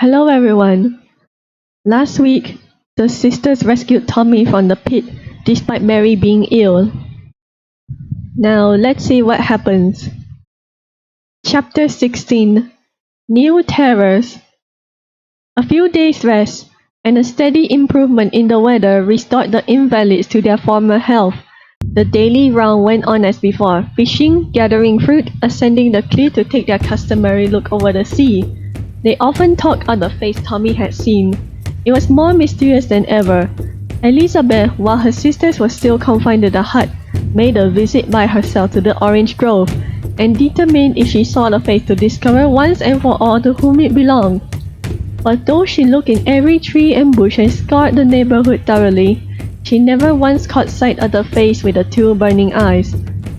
Hello everyone. Last week, the sisters rescued Tommy from the pit despite Mary being ill. Now let's see what happens. Chapter 16. New Terrors. A few days' rest and a steady improvement in the weather restored the invalids to their former health. The daily round went on as before, fishing, gathering fruit, ascending the cliff to take their customary look over the sea. They often talked of the face Tommy had seen. It was more mysterious than ever. Elizabeth, while her sisters were still confined to the hut, made a visit by herself to the orange grove, and determined if she saw the face to discover once and for all to whom it belonged. But though she looked in every tree and bush and scoured the neighborhood thoroughly, she never once caught sight of the face with the two burning eyes.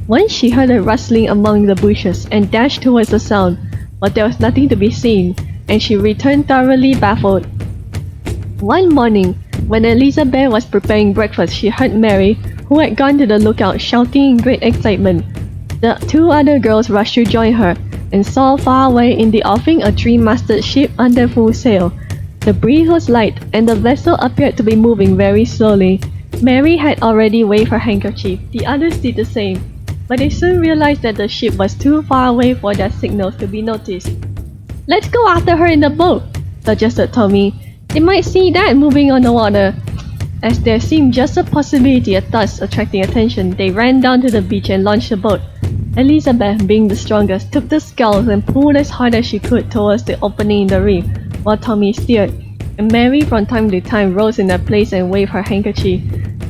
Once she heard a rustling among the bushes and dashed towards the sound, but there was nothing to be seen, and she returned thoroughly baffled. One morning, when Elizabeth was preparing breakfast, she heard Mary, who had gone to the lookout, shouting in great excitement. The two other girls rushed to join her, and saw far away in the offing a three-masted ship under full sail. The breeze was light, and the vessel appeared to be moving very slowly. Mary had already waved her handkerchief. The others did the same, but they soon realized that the ship was too far away for their signals to be noticed. "Let's go after her in the boat," suggested Tommy. "They might see that moving on the water." As there seemed just a possibility of thus attracting attention, they ran down to the beach and launched the boat. Elizabeth, being the strongest, took the sculls and pulled as hard as she could towards the opening in the reef, while Tommy steered, and Mary from time to time rose in her place and waved her handkerchief.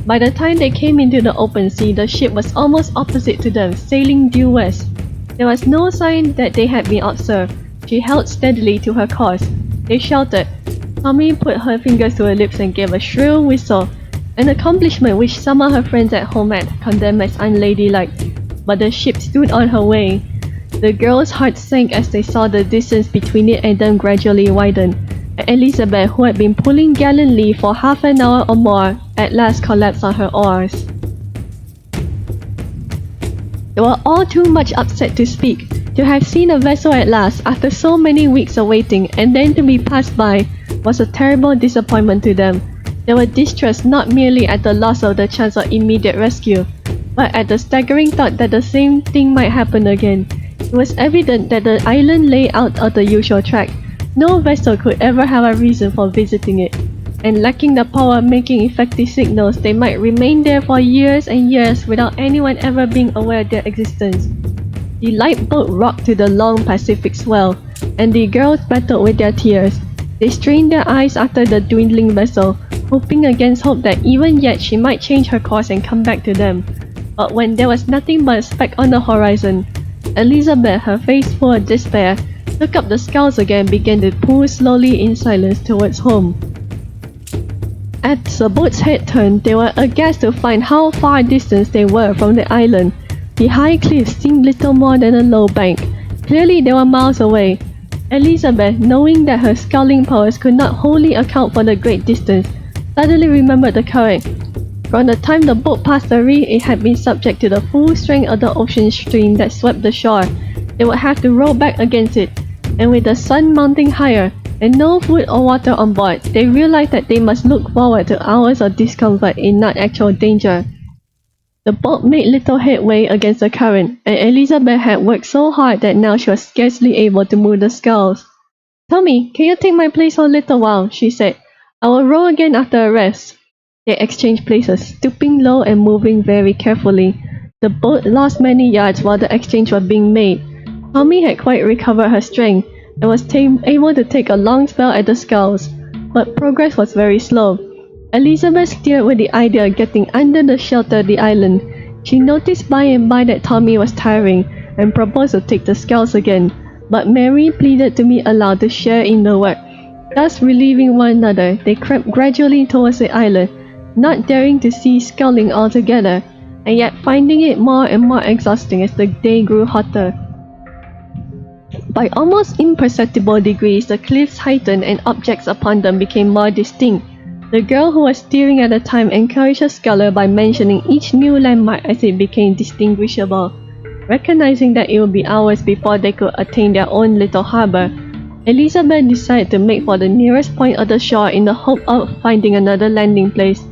By the time they came into the open sea, the ship was almost opposite to them, sailing due west. There was no sign that they had been observed. She held steadily to her course. They shouted. Tommy put her fingers to her lips and gave a shrill whistle, an accomplishment which some of her friends at home had condemned as unladylike. But the ship stood on her way. The girls' hearts sank as they saw the distance between it and them gradually widen, and Elizabeth, who had been pulling gallantly for half an hour or more, at last collapsed on her oars. They were all too much upset to speak. To have seen a vessel at last, after so many weeks of waiting, and then to be passed by, was a terrible disappointment to them. They were distressed not merely at the loss of the chance of immediate rescue, but at the staggering thought that the same thing might happen again. It was evident that the island lay out of the usual track. No vessel could ever have a reason for visiting it, and lacking the power of making effective signals, they might remain there for years and years without anyone ever being aware of their existence. The light boat rocked to the long Pacific swell, and the girls battled with their tears. They strained their eyes after the dwindling vessel, hoping against hope that even yet she might change her course and come back to them. But when there was nothing but a speck on the horizon, Elizabeth, her face full of despair, took up the sculls again and began to pull slowly in silence towards home. As the boat's head turned, they were aghast to find how far distant they were from the island. The high cliffs seemed little more than a low bank. Clearly they were miles away. Elizabeth, knowing that her sculling powers could not wholly account for the great distance, suddenly remembered the current. From the time the boat passed the reef, it had been subject to the full strength of the ocean stream that swept the shore. They would have to row back against it, and with the sun mounting higher, and no food or water on board, they realized that they must look forward to hours of discomfort in not actual danger. The boat made little headway against the current, and Elizabeth had worked so hard that now she was scarcely able to move the sculls. "Tommy, can you take my place for a little while?" she said. "I will row again after a rest." They exchanged places, stooping low and moving very carefully. The boat lost many yards while the exchange was being made. Tommy had quite recovered her strength, and was able to take a long spell at the sculls, but progress was very slow. Elizabeth steered with the idea of getting under the shelter of the island. She noticed by and by that Tommy was tiring, and proposed to take the sculls again, but Mary pleaded to be allowed to share in the work. Thus relieving one another, they crept gradually towards the island, not daring to cease sculling altogether, and yet finding it more and more exhausting as the day grew hotter. By almost imperceptible degrees, the cliffs heightened and objects upon them became more distinct. The girl who was steering at the time encouraged her sculler by mentioning each new landmark as it became distinguishable. Recognizing that it would be hours before they could attain their own little harbor, Elizabeth decided to make for the nearest point of the shore in the hope of finding another landing place.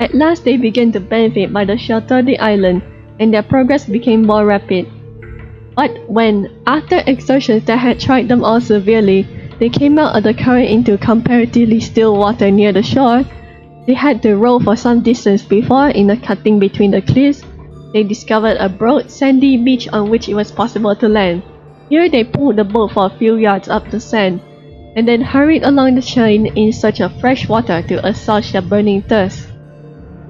At last they began to benefit by the shelter of the island, and their progress became more rapid. But when, after exertions that had tried them all severely, they came out of the current into comparatively still water near the shore, they had to row for some distance before, in a cutting between the cliffs, they discovered a broad, sandy beach on which it was possible to land. Here they pulled the boat for a few yards up the sand, and then hurried along the chain in search of fresh water to assuage their burning thirst.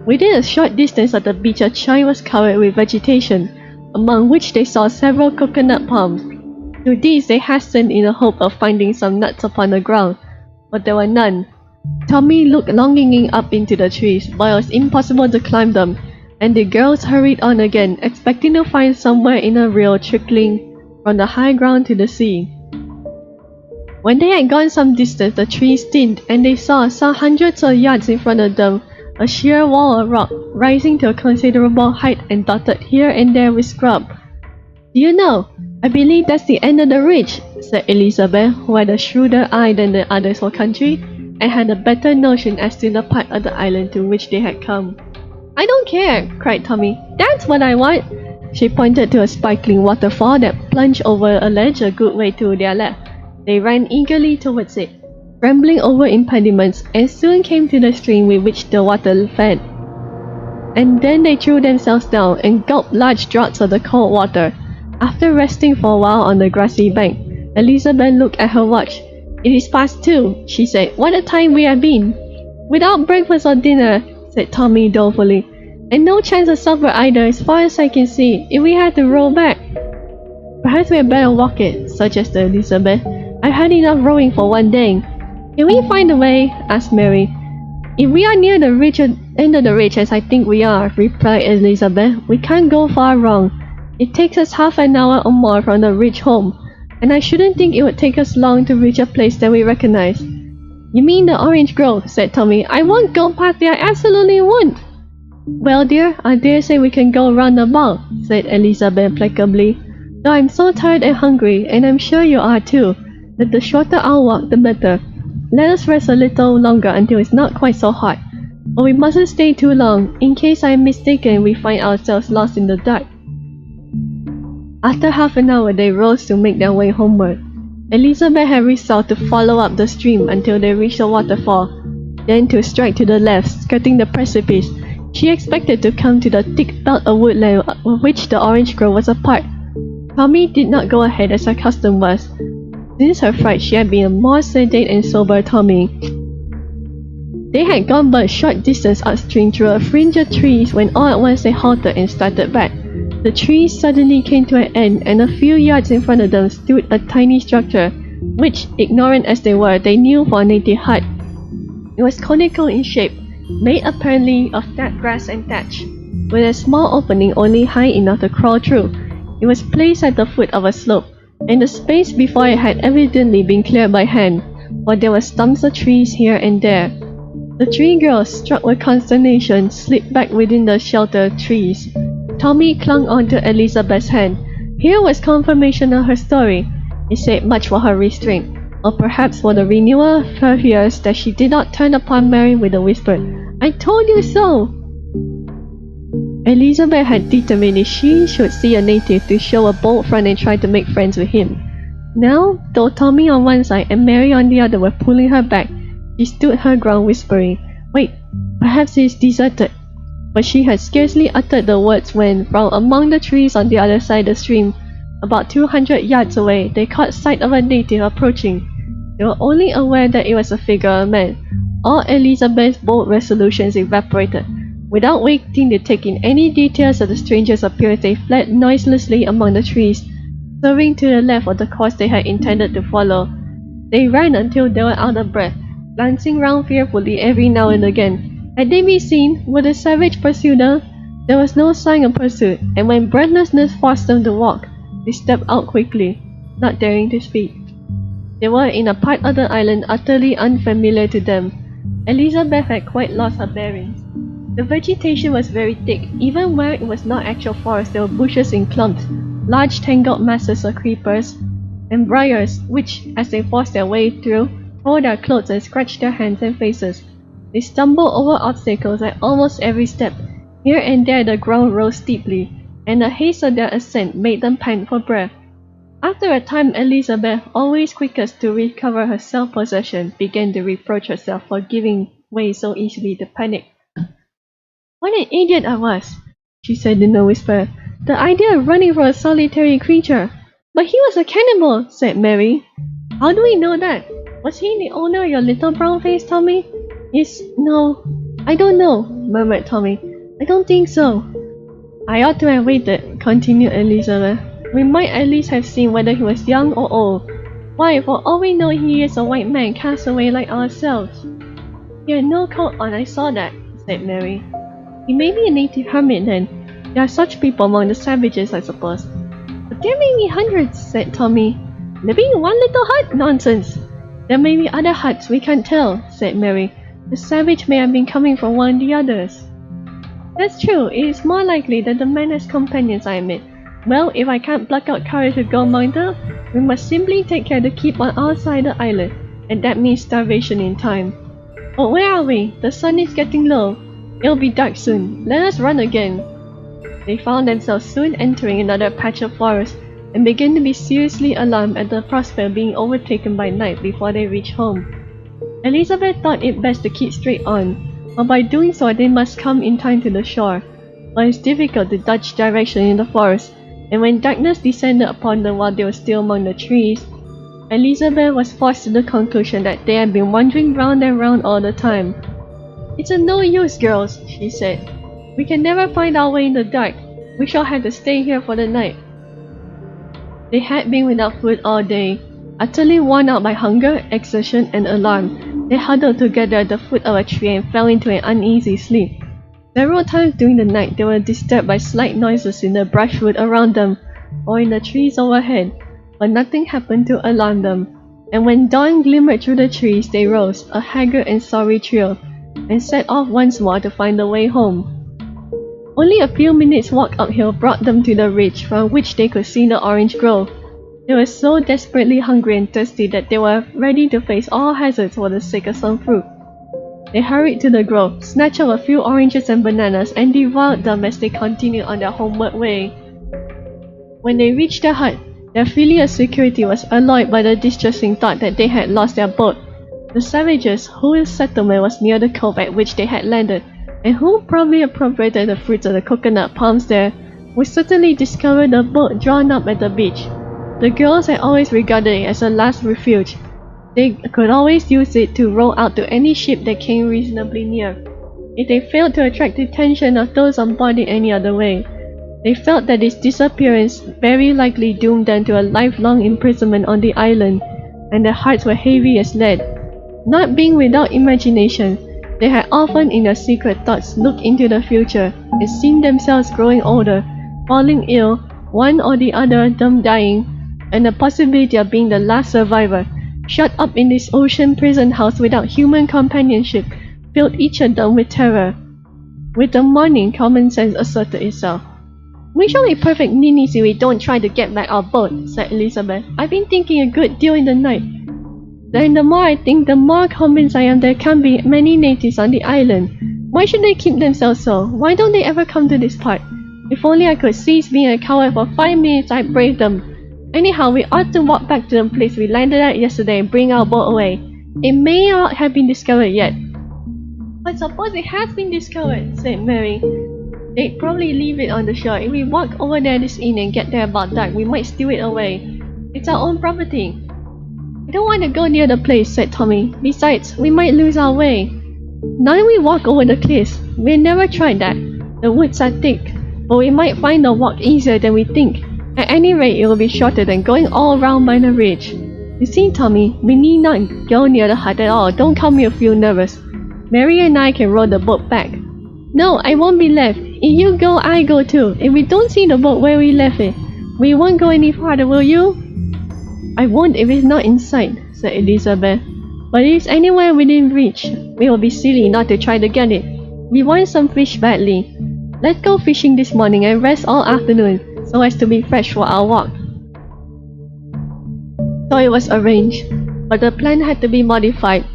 Within a short distance of the beach, a chain was covered with vegetation, among which they saw several coconut palms. To these they hastened in the hope of finding some nuts upon the ground, but there were none. Tommy looked longingly up into the trees, but it was impossible to climb them, and the girls hurried on again, expecting to find somewhere in a rill trickling from the high ground to the sea. When they had gone some distance, the trees thinned, and they saw some hundreds of yards in front of them a sheer wall of rock rising to a considerable height and dotted here and there with scrub. "Do you know, I believe that's the end of the ridge," said Elizabeth, who had a shrewder eye than the others for country, and had a better notion as to the part of the island to which they had come. "I don't care," cried Tommy. "That's what I want." She pointed to a sparkling waterfall that plunged over a ledge a good way to their left. They ran eagerly towards it, scrambling over impediments, and soon came to the stream with which the water fed. And then they threw themselves down and gulped large draughts of the cold water. After resting for a while on the grassy bank, Elizabeth looked at her watch. "It is past 2, she said. "What a time we have been!" "Without breakfast or dinner," said Tommy dolefully. "And no chance of supper either, as far as I can see, if we had to row back." "Perhaps we had better walk it," suggested Elizabeth. "I've had enough rowing for one day." "Can we find a way?" asked Mary. "If we are near the end of the ridge, as I think we are," replied Elizabeth, "we can't go far wrong. It takes us half an hour or more from the ridge home, and I shouldn't think it would take us long to reach a place that we recognize." "You mean the orange grove?" said Tommy. "I won't go past there, I absolutely won't." "Well, dear, I dare say we can go round about," said Elizabeth placably. "Though I'm so tired and hungry, and I'm sure you are too, that the shorter our walk, the better. Let us rest a little longer until it's not quite so hot. But we mustn't stay too long, in case I am mistaken and we find ourselves lost in the dark." After half an hour they rose to make their way homeward. Elizabeth had resolved to follow up the stream until they reached the waterfall, then to strike to the left, skirting the precipice. She expected to come to the thick belt of woodland of which the orange grove was a part. Tommy did not go ahead as her custom was. Since her fright she had been a more sedate and sober Tommy. They had gone but a short distance upstream through a fringe of trees when all at once they halted and started back. The trees suddenly came to an end, and a few yards in front of them stood a tiny structure, which, ignorant as they were, they knew for a native hut. It was conical in shape, made apparently of that grass and thatch, with a small opening only high enough to crawl through. It was placed at the foot of a slope, and the space before it had evidently been cleared by hand, for there were stumps of trees here and there. The three girls, struck with consternation, slipped back within the sheltered trees. Tommy clung onto Elizabeth's hand. Here was confirmation of her story. It said much for her restraint, or perhaps for the renewal of her fears, that she did not turn upon Mary with a whisper, "I told you so!" Elizabeth had determined if she should see a native to show a bold front and try to make friends with him. Now, though Tommy on one side and Mary on the other were pulling her back, she stood her ground whispering, "Wait, perhaps it is deserted." But she had scarcely uttered the words when, from among the trees on the other side of the stream, about 200 yards away, they caught sight of a native approaching. They were only aware that it was a figure of a man. All Elizabeth's bold resolutions evaporated. Without waiting to take in any details of the stranger's appearance, they fled noiselessly among the trees, swerving to the left of the course they had intended to follow. They ran until they were out of breath, glancing round fearfully every now and again. Had they been seen, would the savage pursue them? There was no sign of pursuit, and when breathlessness forced them to walk, they stepped out quickly, not daring to speak. They were in a part of the island utterly unfamiliar to them. Elizabeth had quite lost her bearings. The vegetation was very thick. Even where it was not actual forest, there were bushes in clumps, large tangled masses of creepers, and briars, which, as they forced their way through, tore their clothes and scratched their hands and faces. They stumbled over obstacles at almost every step. Here and there the ground rose steeply, and the haste of their ascent made them pant for breath. After a time, Elizabeth, always quickest to recover her self-possession, began to reproach herself for giving way so easily to panic. "What an idiot I was," she said in a whisper. "The idea of running from a solitary creature." "But he was a cannibal," said Mary. "How do we know that? Was he the owner of your little brown face, Tommy?" No, I don't know," murmured Tommy. "I don't think so." "I ought to have waited," continued Elizabeth. "We might at least have seen whether he was young or old. Why, for all we know, he is a white man cast away like ourselves." "He had no coat on, I saw that," said Mary. "He may be a native hermit then. There are such people among the savages, I suppose." "But there may be hundreds," said Tommy. "Living in one little hut? Nonsense." "There may be other huts, we can't tell," said Mary. "The savage may have been coming from one of the others." "That's true. It is more likely that the man has companions, I admit. Well, if I can't pluck out courage to go among them, we must simply take care to keep on our side of the island, and that means starvation in time. Oh, where are we? The sun is getting low. It'll be dark soon. Let us run again." They found themselves soon entering another patch of forest, and began to be seriously alarmed at the prospect of being overtaken by night before they reached home. Elizabeth thought it best to keep straight on, for by doing so they must come in time to the shore. But it's difficult to judge direction in the forest, and when darkness descended upon them while they were still among the trees, Elizabeth was forced to the conclusion that they had been wandering round and round all the time. "It's of no use, girls," she said. "We can never find our way in the dark. We shall have to stay here for the night." They had been without food all day. Utterly worn out by hunger, exertion, and alarm, they huddled together at the foot of a tree and fell into an uneasy sleep. Several times during the night they were disturbed by slight noises in the brushwood around them or in the trees overhead, but nothing happened to alarm them. And when dawn glimmered through the trees, they rose, a haggard and sorry trio, and set off once more to find the way home. Only a few minutes' walk uphill brought them to the ridge from which they could see the orange grove. They were so desperately hungry and thirsty that they were ready to face all hazards for the sake of some fruit. They hurried to the grove, snatched up a few oranges and bananas, and devoured them as they continued on their homeward way. When they reached the hut, their feeling of security was alloyed by the distressing thought that they had lost their boat. The savages, whose settlement was near the cove at which they had landed, and who probably appropriated the fruits of the coconut palms there, would certainly discover the boat drawn up at the beach. The girls had always regarded it as a last refuge. They could always use it to row out to any ship that came reasonably near. If they failed to attract the attention of those on board in any other way, they felt that its disappearance very likely doomed them to a lifelong imprisonment on the island, and their hearts were heavy as lead. Not being without imagination, they had often in their secret thoughts looked into the future and seen themselves growing older, falling ill, one or the other of them dying, and the possibility of being the last survivor, shut up in this ocean prison house without human companionship, filled each of them with terror. With the morning, common sense asserted itself. "We shall be perfect ninnies if we don't try to get back our boat," said Elizabeth. "I've been thinking a good deal in the night. Then the more I think, the more convinced I am there can't be many natives on the island. Why should they keep themselves so? Why don't they ever come to this part? If only I could cease being a coward for 5 minutes, I'd brave them. Anyhow, we ought to walk back to the place we landed at yesterday and bring our boat away. It may not have been discovered yet." "But suppose it has been discovered," said Mary. "They'd probably leave it on the shore. If we walk over there this evening and get there about dark, we might steal it away. It's our own property." "I don't want to go near the place," said Tommy. "Besides, we might lose our way." "Now that we walk over the cliffs, we've never tried that. The woods are thick, but we might find the walk easier than we think. At any rate, it will be shorter than going all round by the ridge. You see, Tommy, we need not go near the hut at all. Don't come here feel nervous. Mary and I can row the boat back." "No, I won't be left. If you go, I go too. If we don't see the boat where we left it, we won't go any farther, will you?" "I won't if it's not in sight," said Elizabeth. "But if it's anywhere within reach, we will be silly not to try to get it. We want some fish badly. Let's go fishing this morning and rest all afternoon, so as to be fresh for our walk." So it was arranged, but the plan had to be modified.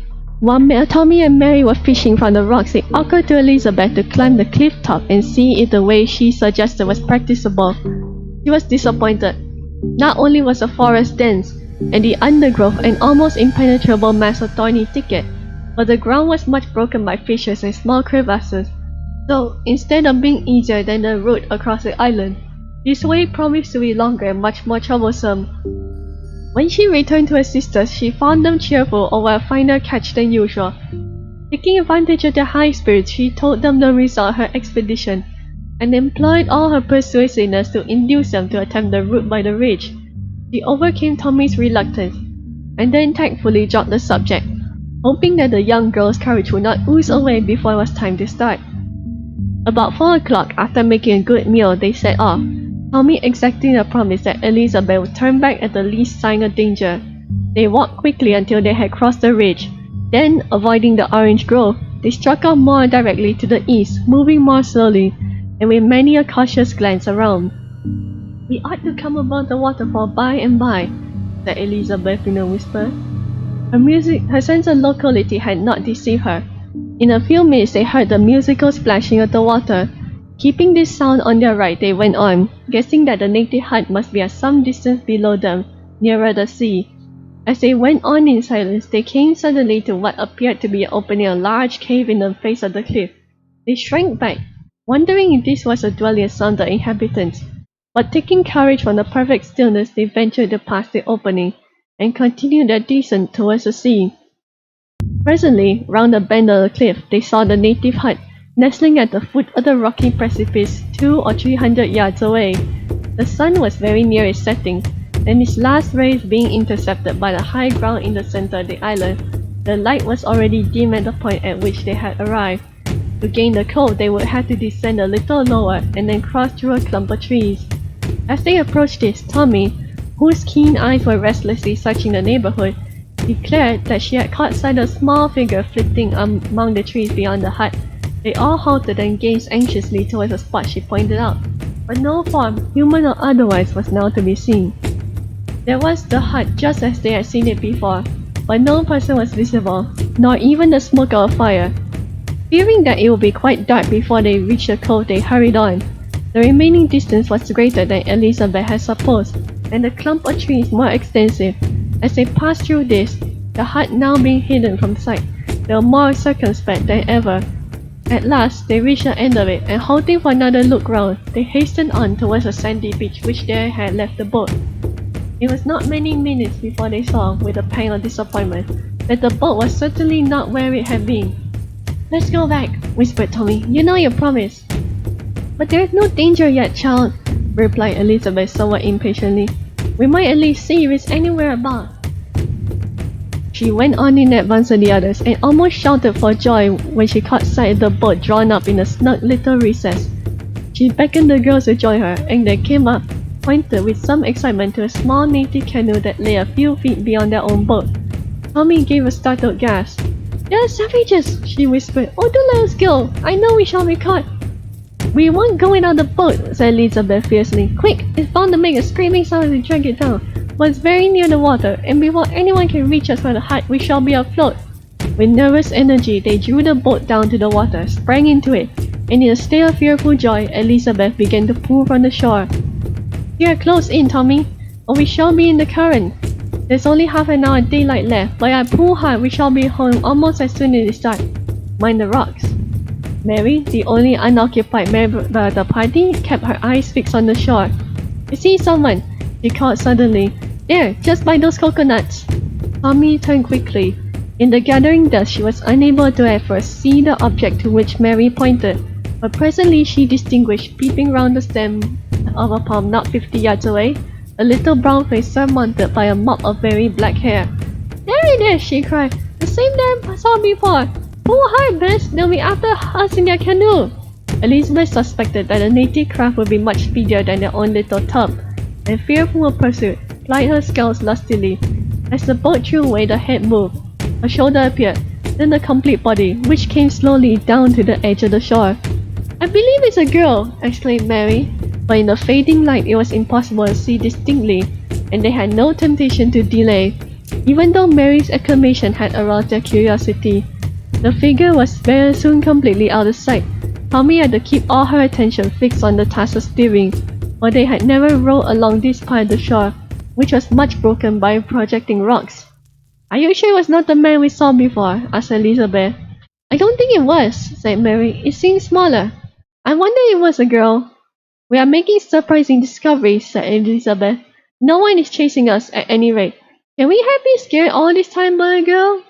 While Tommy and Mary were fishing from the rocks, it occurred to Elizabeth to climb the cliff top and see if the way she suggested was practicable. She was disappointed. Not only was the forest dense, and the undergrowth an almost impenetrable mass of thorny thicket, but the ground was much broken by fissures and small crevasses. So, instead of being easier than the route across the island, this way promised to be longer and much more troublesome. When she returned to her sisters, she found them cheerful over a finer catch than usual. Taking advantage of their high spirits, she told them the result of her expedition, and employed all her persuasiveness to induce them to attempt the route by the ridge. She overcame Tommy's reluctance, and then tactfully dropped the subject, hoping that the young girl's courage would not ooze away before it was time to start. About 4 o'clock, after making a good meal, they set off, Tommy exacting a promise that Elizabeth would turn back at the least sign of danger. They walked quickly until they had crossed the ridge. Then, avoiding the orange grove, they struck off more directly to the east, moving more slowly, and with many a cautious glance around. "We ought to come above the waterfall by and by," said Elizabeth in a whisper. Her sense of locality had not deceived her. In a few minutes they heard the musical splashing of the water. Keeping this sound on their right, they went on, guessing that the native hut must be at some distance below them, nearer the sea. As they went on in silence, they came suddenly to what appeared to be opening a large cave in the face of the cliff. They shrank back, wondering if this was a dwelling of some of the inhabitants. But taking courage from the perfect stillness, they ventured to pass the opening, and continued their descent towards the sea. Presently, round a bend of the cliff, they saw the native hut, nestling at the foot of the rocky precipice 200 or 300 yards away. The sun was very near its setting, and its last rays being intercepted by the high ground in the center of the island, the light was already dim at the point at which they had arrived. To gain the cove, they would have to descend a little lower and then cross through a clump of trees. As they approached this, Tommy, whose keen eyes were restlessly searching the neighborhood, declared that she had caught sight of a small figure flitting among the trees beyond the hut. They all halted and gazed anxiously towards the spot she pointed out, but no form, human or otherwise, was now to be seen. There was the hut just as they had seen it before, but no person was visible, nor even the smoke of a fire. Fearing that it would be quite dark before they reached the cove, they hurried on. The remaining distance was greater than Elizabeth had supposed, and the clump of trees more extensive. As they passed through this, the hut now being hidden from sight, they were more circumspect than ever. At last, they reached the end of it, and halting for another look round, they hastened on towards a sandy beach which they had left the boat. It was not many minutes before they saw, with a pang of disappointment, that the boat was certainly not where it had been. "Let's go back," whispered Tommy. "You know your promise." "But there is no danger yet, child," replied Elizabeth somewhat impatiently. "We might at least see if it's anywhere about." She went on in advance of the others, and almost shouted for joy when she caught sight of the boat drawn up in a snug little recess. She beckoned the girls to join her, and they came up, pointed with some excitement to a small native canoe that lay a few feet beyond their own boat. Tommy gave a startled gasp. "They are savages!" she whispered. "Oh, do let us go! I know we shall be caught!" "We won't go in on the boat," said Elizabeth fiercely. "Quick! It's bound to make a screaming sound as we drag it down. But it's very near the water, and before anyone can reach us from the hut, we shall be afloat." With nervous energy, they drew the boat down to the water, sprang into it, and in a state of fearful joy, Elizabeth began to pull from the shore. "We are close in, Tommy, or we shall be in the current. There's only half an hour daylight left, but I pull hard we shall be home almost as soon as it starts. Mind the rocks." Mary, the only unoccupied member of the party, kept her eyes fixed on the shore. "I see someone," she called suddenly. "There, just by those coconuts." Tommy turned quickly. In the gathering dusk, she was unable to at first see the object to which Mary pointed, but presently she distinguished, peeping round the stem of a palm not 50 yards away, a little brown face surmounted by a mop of very black hair. "There it is!" she cried. "The same that I saw before! Pull hard, Bess! They'll be after us in their canoe!" Elizabeth suspected that the native craft would be much speedier than their own little tub, and fearful of pursuit, plied her sculls lustily. As the boat drew away, the head moved, a shoulder appeared, then the complete body, which came slowly down to the edge of the shore. "I believe it's a girl!" exclaimed Mary, but in the fading light it was impossible to see distinctly. and they had no temptation to delay. Even though Mary's exclamation had aroused their curiosity, the figure was very soon completely out of sight. Tommy had to keep all her attention fixed on the task of steering, for they had never rowed along this part of the shore, which was much broken by projecting rocks. "Are you sure it was not the man we saw before?" asked Elizabeth. "I don't think it was," said Mary. "It seemed smaller. I wonder if it was a girl." "We are making surprising discoveries," said Elizabeth. "No one is chasing us, at any rate. Can we have been scared all this time by a girl?"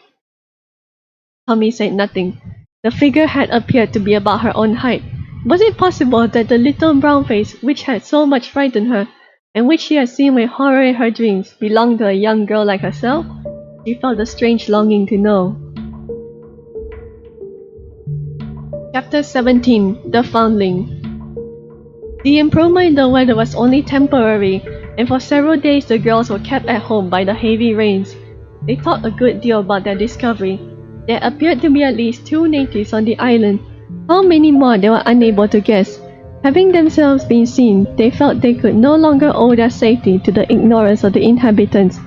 Tommy said nothing. The figure had appeared to be about her own height. Was it possible that the little brown face which had so much frightened her, and which she had seen with horror in her dreams, belonged to a young girl like herself? She felt a strange longing to know. Chapter 17. The Foundling. The improvement in the weather was only temporary, and for several days the girls were kept at home by the heavy rains. They thought a good deal about their discovery. There appeared to be at least 2 natives on the island. How many more they were unable to guess. Having themselves been seen, they felt they could no longer owe their safety to the ignorance of the inhabitants,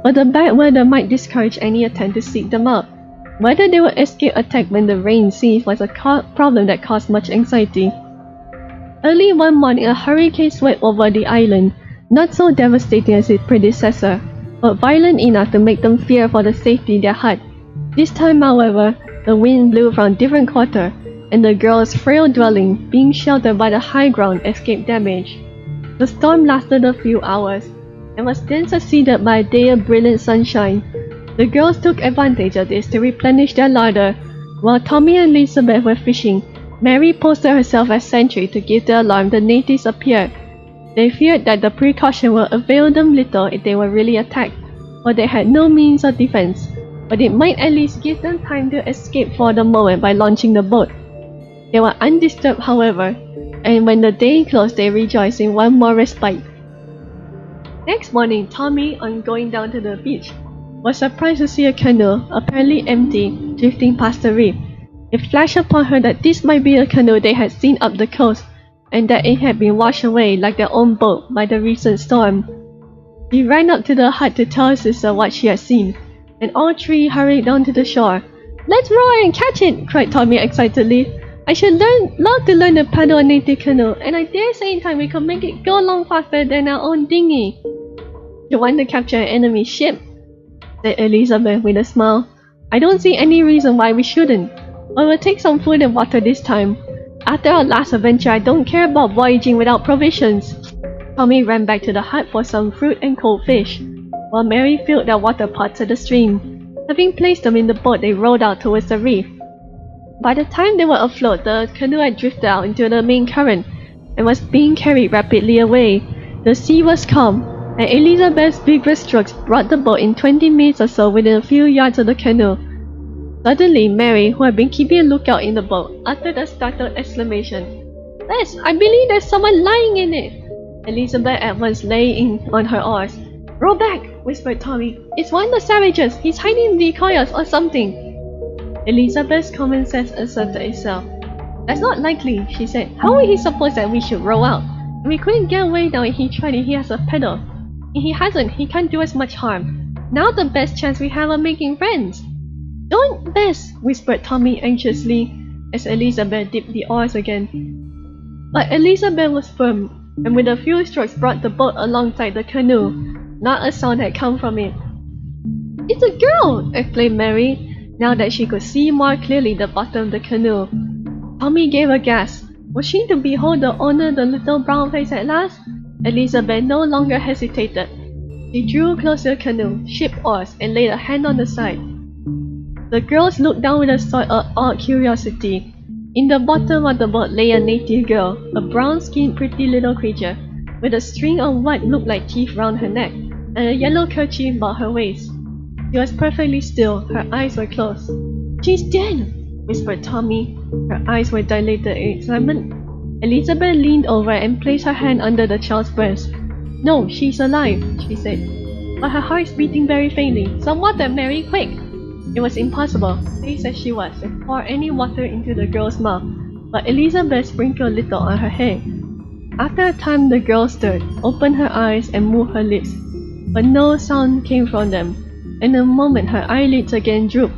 but the bad weather might discourage any attempt to seek them out. Whether they would escape attack when the rain ceased was a problem that caused much anxiety. Early one morning, a hurricane swept over the island, not so devastating as its predecessor, but violent enough to make them fear for the safety in their hut. This time, however, the wind blew from a different quarter, and the girls' frail dwelling, being sheltered by the high ground, escaped damage. The storm lasted a few hours, and was then succeeded by a day of brilliant sunshine. The girls took advantage of this to replenish their larder. While Tommy and Elizabeth were fishing, Mary posted herself as sentry to give the alarm the natives appeared. They feared that the precaution would avail them little if they were really attacked, for they had no means of defense, but it might at least give them time to escape for the moment by launching the boat. They were undisturbed, however, and when the day closed they rejoiced in one more respite. Next morning, Tommy, on going down to the beach, was surprised to see a canoe, apparently empty, drifting past the reef. It flashed upon her that this might be a canoe they had seen up the coast, and that it had been washed away like their own boat by the recent storm. She ran up to the hut to tell her sister what she had seen, and all three hurried down to the shore. "Let's row and catch it!" cried Tommy excitedly. "I should love to learn to paddle a native canoe, and I dare say in time we could make it go along faster than our own dinghy." "You want to capture an enemy ship?" said Elizabeth with a smile. "I don't see any reason why we shouldn't. But we'll take some food and water this time. After our last adventure, I don't care about voyaging without provisions." Tommy ran back to the hut for some fruit and cold fish, while Mary filled their water pots at the stream. Having placed them in the boat, they rowed out towards the reef. By the time they were afloat, the canoe had drifted out into the main current and was being carried rapidly away. The sea was calm, and Elizabeth's vigorous strokes brought the boat in 20 minutes or so within a few yards of the canoe. Suddenly, Mary, who had been keeping a lookout in the boat, uttered a startled exclamation. "Yes, I believe there's someone lying in it!" Elizabeth at once lay on her oars. "Row back," whispered Tommy. "It's one of the savages. He's hiding in the decoys or something." Elizabeth's common sense asserted itself. "That's not likely," she said. "How would he suppose that we should row out? We couldn't get away now if he tried if he has a paddle. If he hasn't, he can't do us much harm. Now's the best chance we have of making friends." "Don't best," whispered Tommy anxiously, as Elizabeth dipped the oars again. But Elizabeth was firm, and with a few strokes brought the boat alongside the canoe. Not a sound had come from it. "It's a girl!" exclaimed Mary, now that she could see more clearly the bottom of the canoe. Tommy gave a gasp. Was she to behold the owner of the little brown face at last? Elizabeth no longer hesitated. She drew close to the canoe, shipped oars, and laid a hand on the side. The girls looked down with a sort of odd curiosity. In the bottom of the boat lay a native girl, a brown-skinned pretty little creature, with a string of what looked like teeth round her neck, and a yellow kerchief about her waist. She was perfectly still, her eyes were closed. "She's dead!" whispered Tommy. Her eyes were dilated in excitement. Elizabeth leaned over and placed her hand under the child's breast. "No, she's alive," she said. "But her heart's beating very faintly. Some water, Mary, quick!" It was impossible, placed as she was, to pour any water into the girl's mouth, but Elizabeth sprinkled a little on her hair. After a time the girl stirred, opened her eyes, and moved her lips. but no sound came from them. In a moment her eyelids again drooped.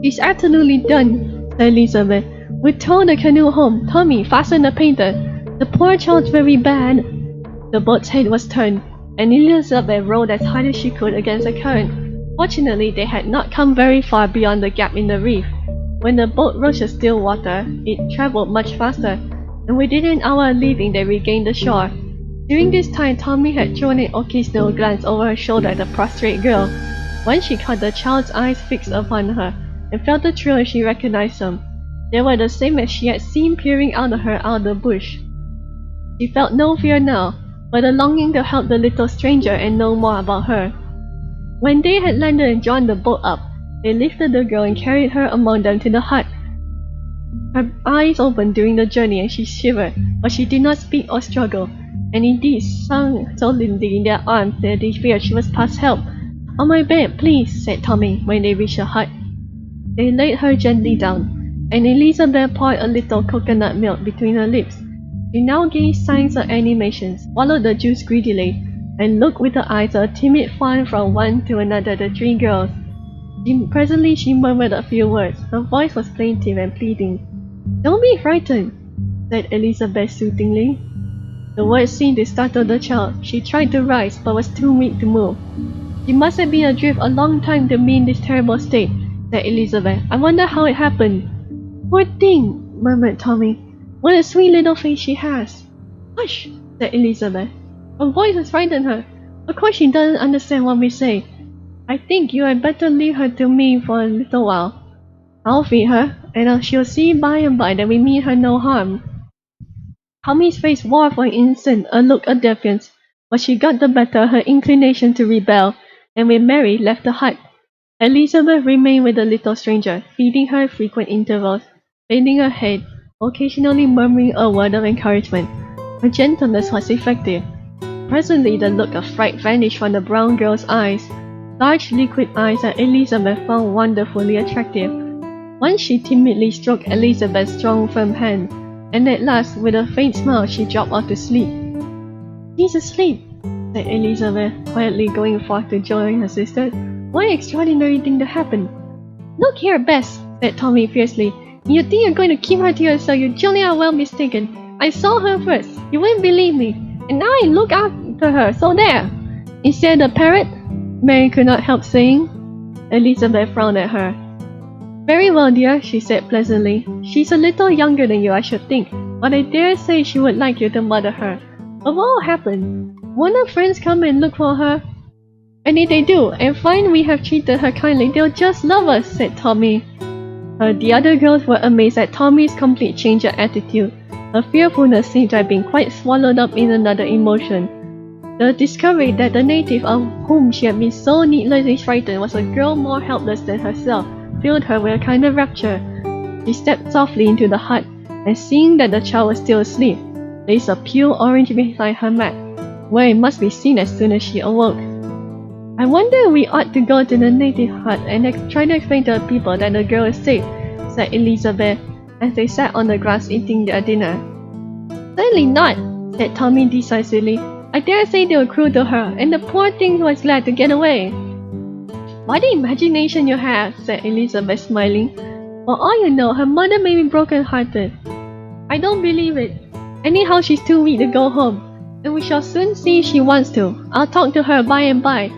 "She's absolutely done," said Elizabeth. "We towed the canoe home. Tommy, fasten the painter. The poor child's very bad." The boat's head was turned, and Elizabeth rowed as hard as she could against the current. Fortunately, they had not come very far beyond the gap in the reef. When the boat reached still water, it traveled much faster, and within an hour of leaving they regained the shore. During this time, Tommy had thrown an occasional glance over her shoulder at the prostrate girl. Once she caught the child's eyes fixed upon her, and felt a thrill as she recognized them. They were the same as she had seen peering out of her out of the bush. She felt no fear now, but a longing to help the little stranger and know more about her. When they had landed and drawn the boat up, they lifted the girl and carried her among them to the hut. Her eyes opened during the journey and she shivered, but she did not speak or struggle, and indeed sung solemnly in their arms that they feared she was past help. "On my bed, please," said Tommy when they reached the hut. They laid her gently down, and Elizabeth poured a little coconut milk between her lips. She now gave signs of animation, swallowed the juice greedily, and looked with the eyes of a timid fawn from one to another of the three girls. Presently she murmured a few words. Her voice was plaintive and pleading. "Don't be frightened," said Elizabeth soothingly. The words seemed to startle the child. She tried to rise, but was too weak to move. "She must have been adrift a long time to be in this terrible state," said Elizabeth. "I wonder how it happened." "Poor thing," murmured Tommy. "What a sweet little face she has." "Hush," said Elizabeth. Her voice has frightened her. "Of course she doesn't understand what we say. I think you had better leave her to me for a little while. I'll feed her, and she'll see by and by that we mean her no harm." Tommy's face wore for an instant a look of defiance, but she got the better of her inclination to rebel, and when Mary left the hut, Elizabeth remained with the little stranger, feeding her at frequent intervals, bending her head, occasionally murmuring a word of encouragement. Her gentleness was effective. Presently the look of fright vanished from the brown girl's eyes, large liquid eyes that Elizabeth found wonderfully attractive. Once she timidly stroked Elizabeth's strong firm hand, and at last, with a faint smile, she dropped off to sleep. "She's asleep," said Elizabeth, quietly going forth to join her sisters. "What an extraordinary thing to happen!" "Look here, Bess," said Tommy fiercely. "You think you're going to keep her to yourself? You surely are well mistaken. I saw her first. You wouldn't believe me. And now I look after her, so there!" "Instead of the parrot?" Mary could not help saying. Elizabeth frowned at her. "Very well, dear," she said pleasantly. "She's a little younger than you, I should think, but I dare say she would like you to mother her. But what will happen? Won't her friends come and look for her? And if they do, and find we have treated her kindly, they'll just love us," said Tommy. The other girls were amazed at Tommy's complete change of attitude. Her fearfulness seemed to have been quite swallowed up in another emotion. The discovery that the native of whom she had been so needlessly frightened was a girl more helpless than herself filled her with a kind of rapture. She stepped softly into the hut, and seeing that the child was still asleep, placed a pure orange beside her mat, where it must be seen as soon as she awoke. "I wonder if we ought to go to the native hut and try to explain to the people that the girl is safe," said Elizabeth, as they sat on the grass eating their dinner. "Certainly not," said Tommy decisively. "I dare say they were cruel to her, and the poor thing was glad to get away." "What an imagination you have," said Elizabeth, smiling. "For all you know, her mother may be broken-hearted." "I don't believe it. Anyhow, she's too weak to go home, and we shall soon see if she wants to. I'll talk to her by and by,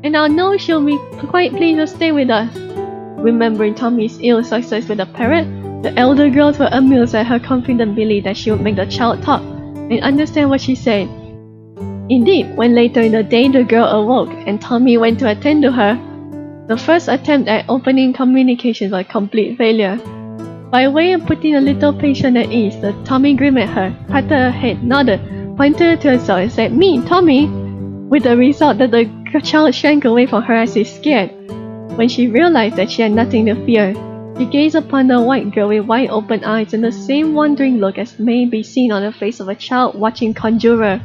and I'll know she'll be quite pleased to stay with us." Remembering Tommy's ill success with the parrot, the elder girls were amused at her confident belief that she would make the child talk and understand what she said. Indeed, when later in the day the girl awoke and Tommy went to attend to her, the first attempt at opening communication was a complete failure. By way of putting the little patient at ease, the Tommy grinned at her, patted her head, nodded, pointed to herself and said, "Me, Tommy," with the result that the child shrank away from her as if scared. When she realized that she had nothing to fear, she gazed upon the white girl with wide open eyes and the same wondering look as may be seen on the face of a child watching conjurer.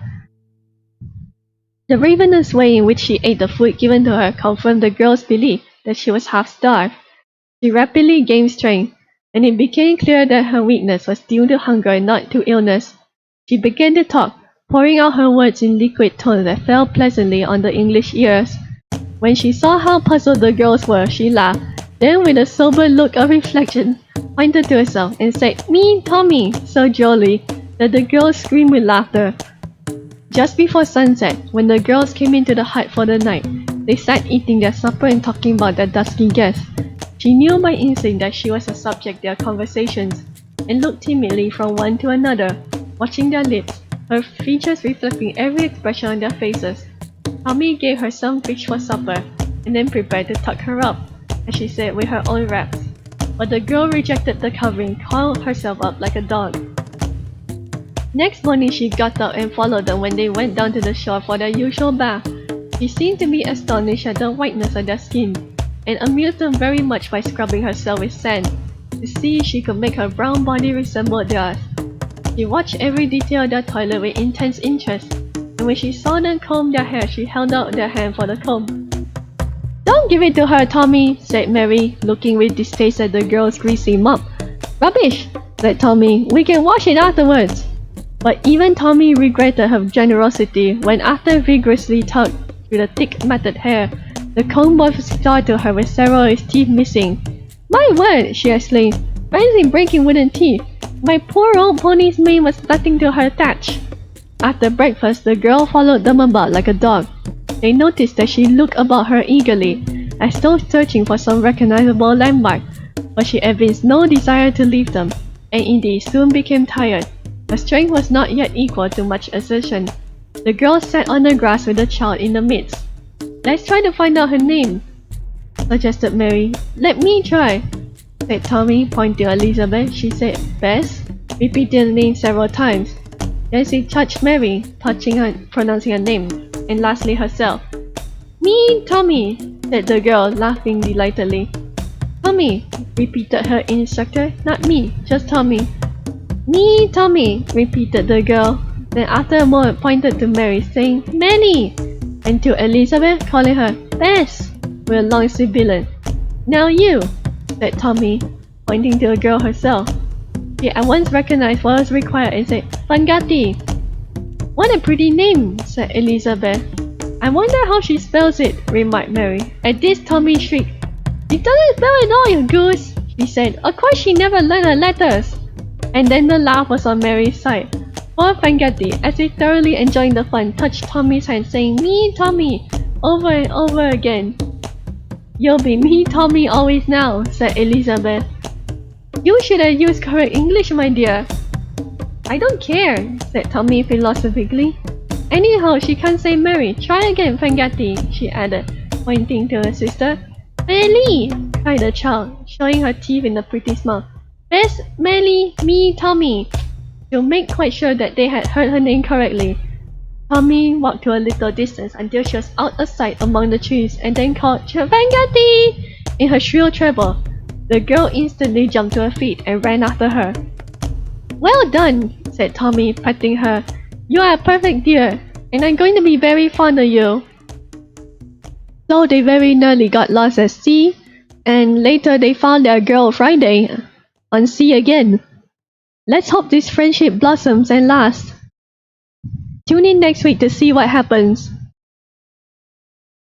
The ravenous way in which she ate the food given to her confirmed the girl's belief that she was half starved. She rapidly gained strength, and it became clear that her weakness was due to hunger and not to illness. She began to talk, pouring out her words in liquid tones that fell pleasantly on the English ears. When she saw how puzzled the girls were, she laughed, then with a sober look of reflection, pointed to herself and said, "Me, Tommy," so jolly that the girls screamed with laughter. Just before sunset, when the girls came into the hut for the night, they sat eating their supper and talking about their dusky guest. She knew by instinct that she was the subject of their conversations, and looked timidly from one to another, watching their lips, her features reflecting every expression on their faces. Tommy gave her some fish for supper, and then prepared to tuck her up, as she said with her own wraps. But the girl rejected the covering, coiled herself up like a dog. Next morning she got up and followed them when they went down to the shore for their usual bath. She seemed to be astonished at the whiteness of their skin, and amused them very much by scrubbing herself with sand, to see if she could make her brown body resemble theirs. She watched every detail of their toilet with intense interest, and when she saw them comb their hair, she held out their hand for the comb. "Don't give it to her, Tommy," said Mary, looking with distaste at the girl's greasy mop. "Rubbish," said Tommy. "We can wash it afterwards." But even Tommy regretted her generosity when, after vigorously tugged through the thick matted hair, the comb was restored to her with several of its teeth missing. "My word!" she exclaimed. "Fancy breaking wooden teeth! My poor old pony's mane was starting to her thatch." After breakfast, the girl followed them about like a dog. They noticed that she looked about her eagerly, as though searching for some recognizable landmark, but she evinced no desire to leave them, and indeed soon became tired. Her strength was not yet equal to much exertion. The girl sat on the grass with the child in the midst. "Let's try to find out her name," suggested Mary. "Let me try," said Tommy, pointing to Elizabeth. She said, "Bess," repeating the name several times. Then she touched Mary, pronouncing her name, and lastly herself. "Me, Tommy," said the girl, laughing delightedly. "Tommy," repeated her instructor. "Not me, just Tommy." "Me, Tommy," repeated the girl. Then after a moment pointed to Mary, saying, "Melly," and to Elizabeth, calling her "Bess," with a long sibilant. "Now you," said Tommy, pointing to the girl herself. She at once recognized what was required and said, "Fangati." "What a pretty name," said Elizabeth. "I wonder how she spells it," remarked Mary. At this Tommy shrieked. "You doesn't spell it all, you goose," she said. "Of course she never learned her letters." And then the laugh was on Mary's side. Poor Fangati, as if thoroughly enjoying the fun, touched Tommy's hand, saying, "Me, Tommy," over and over again. "You'll be me, Tommy, always now," said Elizabeth. "You should have used correct English, my dear." "I don't care," said Tommy philosophically. "Anyhow, she can't say Mary. Try again, Fangati," she added, pointing to her sister. "Melly!" cried the child, showing her teeth in a pretty smile. "Bess, Melly, me, Tommy." To make quite sure that they had heard her name correctly, Tommy walked to a little distance until she was out of sight among the trees, and then called "Fangati" in her shrill treble. The girl instantly jumped to her feet and ran after her. "Well done," said Tommy, patting her. "You are a perfect dear, and I'm going to be very fond of you." So they very nearly got lost at sea, and later they found their girl Friday on sea again. Let's hope this friendship blossoms and lasts. Tune in next week to see what happens.